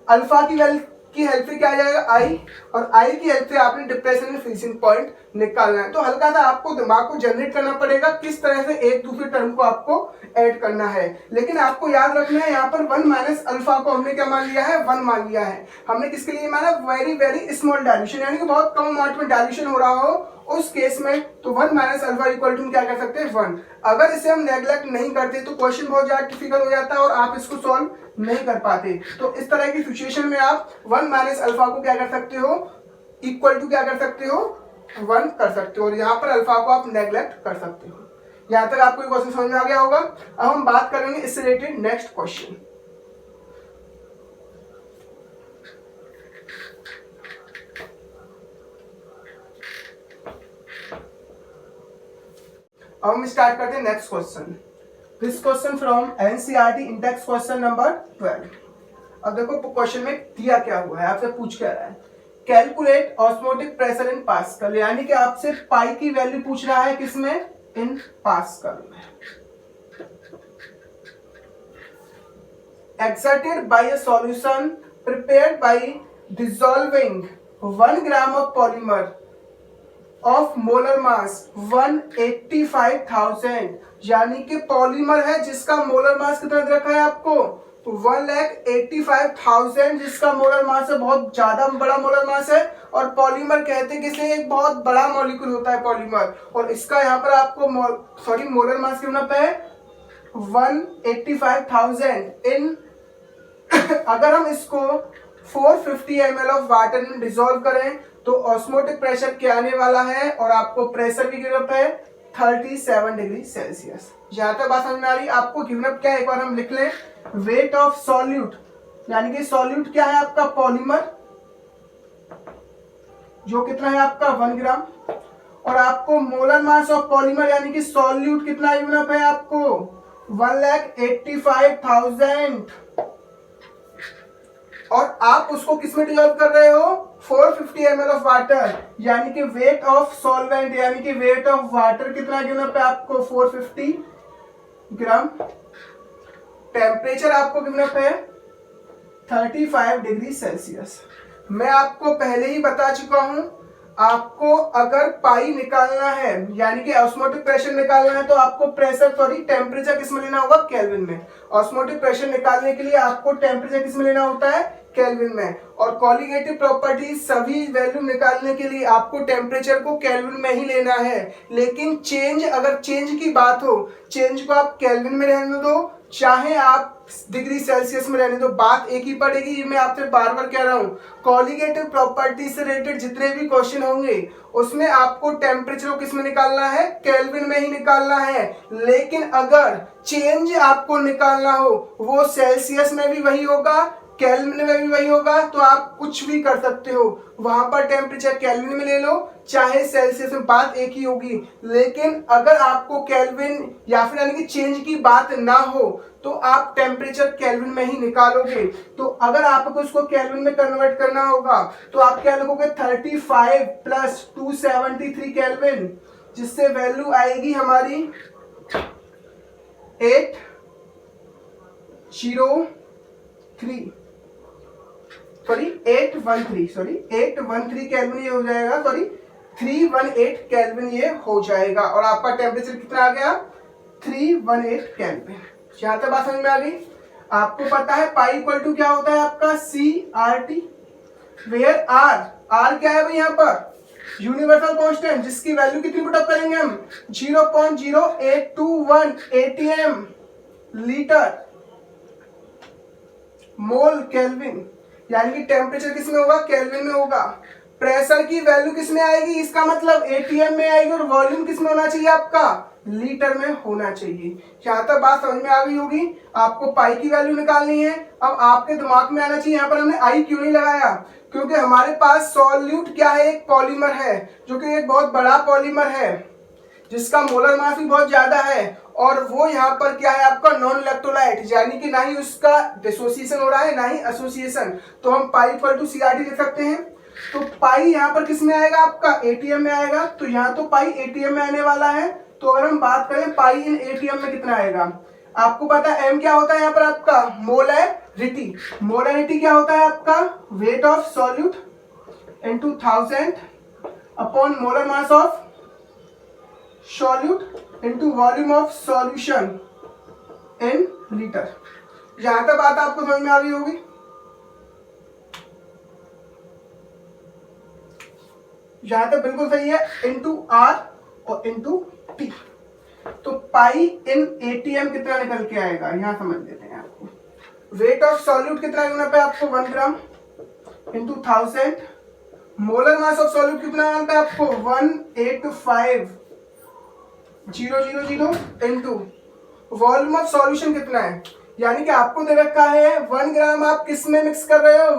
अल्फा की वैल्यू की हेल्प से क्या आ जाएगा? आई, और आई की हेल्प से आपने डिप्रेशन एंड फ्रीजिंग पॉइंट निकालना है। तो हल्का सा आपको दिमाग को जनरेट करना पड़ेगा किस तरह से एक दूसरे टर्म को आपको ऐड करना है। लेकिन आपको याद रखना है यहाँ पर 1 माइनस अल्फा को हमने क्या मान लिया है? 1 मान लिया है। हमने किसके लिए माना? वेरी वेरी स्मॉल डायल्यूशन, यानी कि बहुत कम अमाउंट में डायल्यूशन हो रहा हो उस केस में, तो 1 माइनस अल्फा इक्वल टू क्या कर सकते हैं? 1। अगर इसे हम नेग्लेक्ट नहीं करते तो क्वेश्चन बहुत ज्यादा डिफिकल्ट हो जाता है और आप इसको सॉल्व नहीं कर पाते। तो इस तरह की सिचुएशन में आप 1 माइनस अल्फा को क्या कर सकते हो? इक्वल टू क्या कर सकते हो? 1 कर सकते हो, और यहाँ पर अल्फा को आप नेग्लेक्ट कर सकते हो। यहाँ तक आपको क्वेश्चन समझ में आ गया होगा। अब हम बात करेंगे इससे रिलेटेड नेक्स्ट क्वेश्चन। अब हम स्टार्ट करते हैं next question. This question from NCERT index question number 12। अब देखो क्वेश्चन में दिया क्या हुआ है, आपसे पूछ क्या रहा है? Calculate osmotic pressure in pascal, यानी कि आपसे पाई की वैल्यू पूछ रहा है किसमें? इन पास्कल में। Exerted by a solution prepared by dissolving 1 gram of polymer of molar mass 185,000, यानी कि पॉलीमर है जिसका मोलर मास कितना रखा है आपको? 185,000, जिसका मोलर मास है, बहुत ज्यादा बड़ा मोलर मास है। और पॉलीमर कहते हैं किसे? एक बहुत बड़ा मॉलिक्यूल होता है पॉलीमर, और इसका यहाँ पर आपको मोलर मास कितना पे है? 185,000 इन अगर हम इसको 450 ml ऑफ वाटर में डिसॉल्व करें तो ऑस्मोटिक प्रेशर क्या आने वाला है, और आपको प्रेशर की गिवअप है 37 डिग्री सेल्सियस। जहां तक बात समझ में आ रही है आपको गिवअप क्या है, एक बार हम लिख लें। वेट ऑफ सॉल्यूट, यानी कि सॉल्यूट क्या है आपका? पॉलीमर, जो कितना है आपका? 1 ग्राम, और आपको मोलर मास ऑफ पॉलीमर यानी कि सॉल्यूट कितना गिवअप है आपको? 185,000, और आप उसको किसमें डिसॉल्व कर रहे हो? 450 ml ऑफ वाटर, यानी कि वेट ऑफ सॉल्वेंट यानी कि वेट ऑफ वाटर कितना गिवन है आपको? 450 ग्राम। टेम्परेचर आपको गिवन है 35 डिग्री सेल्सियस। मैं आपको पहले ही बता चुका हूं, आपको अगर पाई निकालना है यानी कि ऑस्मोटिक प्रेशर निकालना है तो आपको टेम्परेचर किस में लेना होगा? केल्विन में। ऑस्मोटिक प्रेशर निकालने के लिए आपको टेम्परेचर किस में लेना होता है? केल्विन में। और कॉलिगेटिव प्रॉपर्टीज सभी वैल्यू निकालने के लिए आपको टेम्परेचर को केल्विन में ही लेना है। लेकिन अगर चेंज की बात हो, चेंज को आप केल्विन में रहने दो चाहे आप डिग्री सेल्सियस में रहने दो, बात एक ही पड़ेगी। ये मैं आपसे बार बार कह रहा हूँ, कॉलिगेटिव प्रॉपर्टी से रिलेटेड जितने भी क्वेश्चन होंगे उसमें आपको टेम्परेचर को किस में निकालना है? केल्विन में ही निकालना है। लेकिन अगर चेंज आपको निकालना हो वो सेल्सियस में भी वही होगा, केल्विन में भी वही होगा, तो आप कुछ भी कर सकते हो। वहां पर टेम्परेचर केल्विन में ले लो चाहे सेल्सियस में, बात एक ही होगी। लेकिन अगर आपको केल्विन या फिर यानी कि चेंज की बात ना हो तो आप टेम्परेचर केल्विन में ही निकालोगे। तो अगर आपको उसको केल्विन में कन्वर्ट करना होगा तो आप क्या लिखोगे? 35 प्लस 273 केल्विन, जिससे वैल्यू आएगी हमारी 813 केल्विन ये हो जाएगा, 318 केल्विन ये हो जाएगा और आपका टेम्परेचर कितना आ गया 318 केल्विन। यहाँ तक बात समझ में आ गई। आपको पता है पाई इक्वल टू क्या होता है आपका CRT, वेयर आर क्या है भाई यहाँ पर यूनिवर्सल कांस्टेंट, जिसकी वैल्यू कितनी पुट अप करेंगे हम 0.0821 ATM लीटर मोल केल्विन, यानी कि टेम्परेचर किस में होगा केल्विन में होगा। प्रेशर की वैल्यू किस में आएगी, इसका मतलब ATM में आएगी और वॉल्यूम किस में होना चाहिए आपका लीटर में होना चाहिए। यहाँ तक बात समझ में आ गई होगी। आपको पाई की वैल्यू निकालनी है। अब आपके दिमाग में आना चाहिए यहाँ पर हमने आई क्यों नहीं लगाया, क्योंकि हमारे पास सॉल्यूट क्या है एक पॉलीमर है, जो कि एक बहुत बड़ा पॉलीमर है जिसका मोलर मास भी बहुत ज्यादा है और वो यहाँ पर क्या है आपका नॉन इलेक्ट्रोलाइट, यानी कि ना ही उसका डिसोसिएशन हो रहा है ना ही एसोसिएशन। तो हम पाई इक्वल टू CRT लिख सकते हैं। तो पाई यहाँ पर किस में आएगा आपका ATM में आएगा, तो यहाँ तो पाई ATM में आने वाला है। तो अगर हम बात करें पाई इन ATM में कितना आएगा, आपको पता है M क्या होता है यहाँ पर आपका मोलैरिटी। मोलैरिटी क्या होता है आपका weight of solute into 1000 upon molar mass of solute into volume of solution in litre. यहां तक बात आपको समझ में आ गई होगी। यहां तक बिल्कुल सही है, इनटू R और इनटू T। तो पाई इन ATM कितना निकल के आएगा यहां समझ लेते हैं। आपको वेट ऑफ सॉल्यूट कितना होना पे आपको 1 gram into 1000, molar mass of solute कितना आता है आपको 185,000 इनटू वॉल्यूम ऑफ सॉल्यूशन कितना है, यानी कि आपको दे रखा है 1 ग्राम आप किस में मिक्स कर रहे हो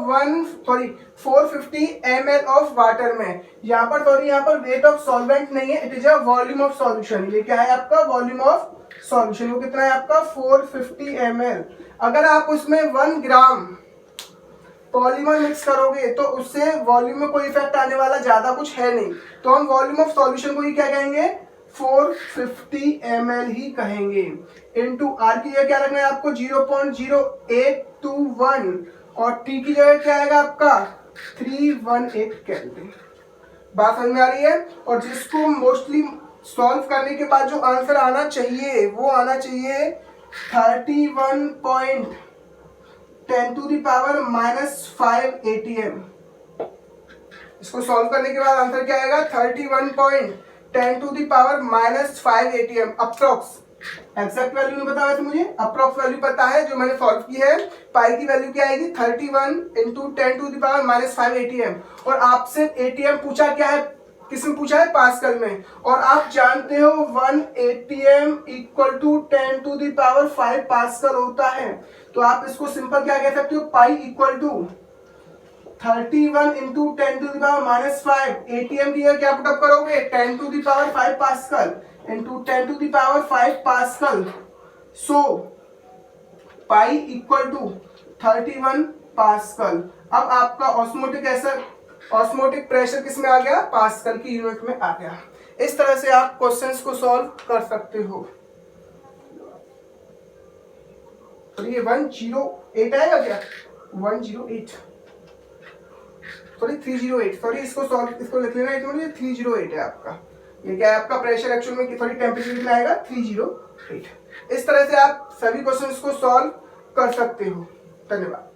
450 ml ऑफ वाटर में। यहाँ पर वेट ऑफ सॉल्वेंट नहीं है, it is a volume of solution. ये क्या है आपका वॉल्यूम ऑफ सॉल्यूशन, वो कितना है आपका 450 ml। अगर आप उसमें 1 ग्राम पॉलीमर मिक्स करोगे तो उससे वॉल्यूम में कोई इफेक्ट आने वाला ज्यादा कुछ है नहीं। तो हम वॉल्यूम ऑफ सॉल्यूशन को ही क्या कहेंगे 450 ml ही कहेंगे। इनटू R की जगह क्या रखना है आपको 0.0821 और T की जगह क्या आएगा आपका 318 केल्विन। बात समझ में आ रही है। और जिसको मोस्टली सॉल्व करने के बाद जो आंसर आना चाहिए वो आना चाहिए 31.10⁻⁻5 ATM। इसको सॉल्व करने के बाद आंसर क्या आएगा 31.10⁻⁻5 ATM अप्रॉक्स। एग्जैक्ट वैल्यू नहीं पता वैसे मुझे, अप्रॉक्स वैल्यू पता है जो मैंने सॉल्व की है। पाई की वैल्यू क्या आएगी 31 × 10⁻⁻5 ATM। और आपसे ATM पूछा क्या है, किसमें पूछा है पास्कल में। और आप जानते हो 1 ATM इक्वल टू 10⁵ पास्कल होता है। तो आप इसको सिंपल क्या कह सकते हो पाई इक्वल टू 31 × 10⁻⁻5 ATM की क्या पुटअप करोगे 10⁵ pascal into 10⁵ pascal. So pi equal to 31 pascal. अब आपका ऑस्मोटिक प्रेशर किस में आ गया पास्कल की यूनिट में आ गया। इस तरह से आप क्वेश्चंस को सॉल्व कर सकते हो। तो ये 108 आएगा क्या 108 308 इसको लिख लेना है 308 है आपका। ये क्या है आपका प्रेशर एक्चुअल में टेम्परेचर कितना आएगा 308। इस तरह से आप सभी क्वेश्चंस को सॉल्व कर सकते हो। धन्यवाद।